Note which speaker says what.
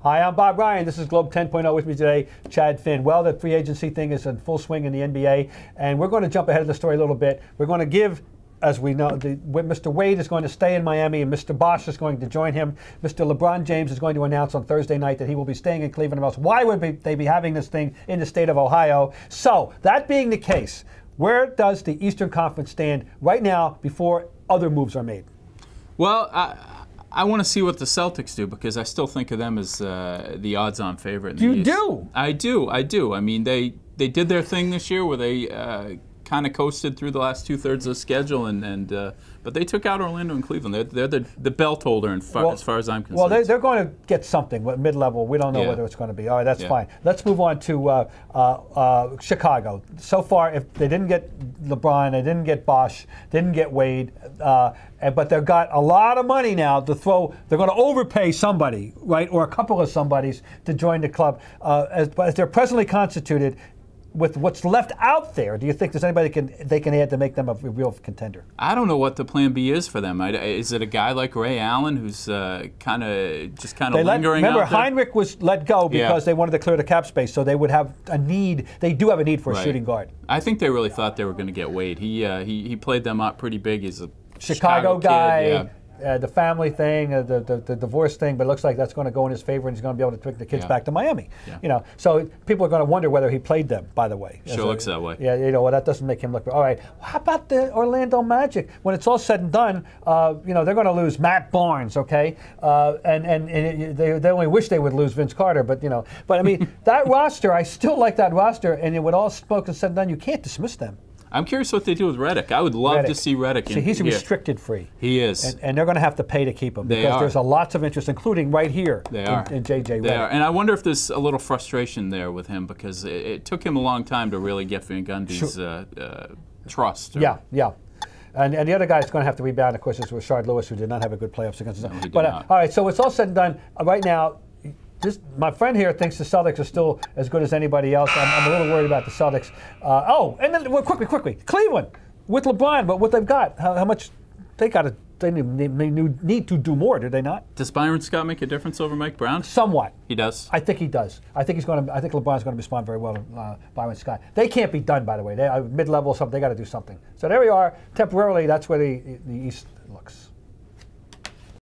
Speaker 1: Hi, I'm Bob Ryan. This is Globe 10.0 with me today, Chad Finn. Well, the free agency thing is in full swing in the NBA, and we're going to jump ahead of the story a little bit. We're going to give, as we know, Mr. Wade is going to stay in Miami, and Mr. Bosh is going to join him. Mr. LeBron James is going to announce on Thursday night that he will be staying in Cleveland. Else, why would they be having this thing in the state of Ohio? So, that being the case, where does the Eastern Conference stand right now before other moves are made?
Speaker 2: Well, I want to see what the Celtics do because I still think of them as the odds-on favorite in the East.
Speaker 1: You do?
Speaker 2: I do. I mean, they did their thing this year where they kind of coasted through the last two-thirds of the schedule, but they took out Orlando and Cleveland. They're the belt holder as far as I'm concerned.
Speaker 1: Well, they're going to get something mid-level. We don't know whether it's going to be. All right, that's fine. Let's move on to Chicago. So far, if they didn't get LeBron, they didn't get Bosh, didn't get Wade, but they've got a lot of money now to throw. They're going to overpay somebody, right, or a couple of somebodies to join the club. As they're presently constituted, with what's left out there, do you think there's anybody they can add to make them a real contender?
Speaker 2: I don't know what the plan B is for them. Is it a guy like Ray Allen who's kind of lingering
Speaker 1: remember,
Speaker 2: out there?
Speaker 1: Heinrich was let go because they wanted to clear the cap space, so they would have a need. They do have a need for a shooting guard.
Speaker 2: I think they really thought they were going to get Wade. He played them up pretty big. He's a
Speaker 1: Chicago guy.
Speaker 2: Kid, yeah.
Speaker 1: The family thing, the divorce thing, but it looks like that's going to go in his favor, and he's going to be able to take the kids back to Miami.
Speaker 2: Yeah.
Speaker 1: You know, so people are going to wonder whether he played them. By the way,
Speaker 2: sure looks that way.
Speaker 1: Yeah, you know, well, that doesn't make him look. All right, how about the Orlando Magic? When it's all said and done, you know, they're going to lose Matt Barnes, okay, and they only wish they would lose Vince Carter, but you know, I mean that roster, I still like that roster, and it would all spoken said and done, you can't dismiss them.
Speaker 2: I'm curious what they do with Redick. I would love to see Redick.
Speaker 1: See, he's restricted free.
Speaker 2: He is.
Speaker 1: And they're going to have to pay to keep him because there's lots of interest, including right here in J.J. Redick.
Speaker 2: They are. And I wonder if there's a little frustration there with him because it took him a long time to really get Van Gundy's trust.
Speaker 1: Yeah. And the other guy that's going to have to rebound, of course, is Rashard Lewis, who did not have a good playoffs against us.
Speaker 2: No, he did
Speaker 1: but
Speaker 2: not.
Speaker 1: All right, so it's all said and done. Right now, my friend here thinks the Celtics are still as good as anybody else. I'm a little worried about the Celtics. And then quickly, Cleveland with LeBron, but what they've got, how much they got to. They need to do more, do they not?
Speaker 2: Does Byron Scott make a difference over Mike Brown?
Speaker 1: Somewhat.
Speaker 2: He does.
Speaker 1: I think he does. I think LeBron's going to respond very well to Byron Scott. They can't be done, by the way. They are mid-level or something. They got to do something. So there we are. Temporarily, that's where the East looks.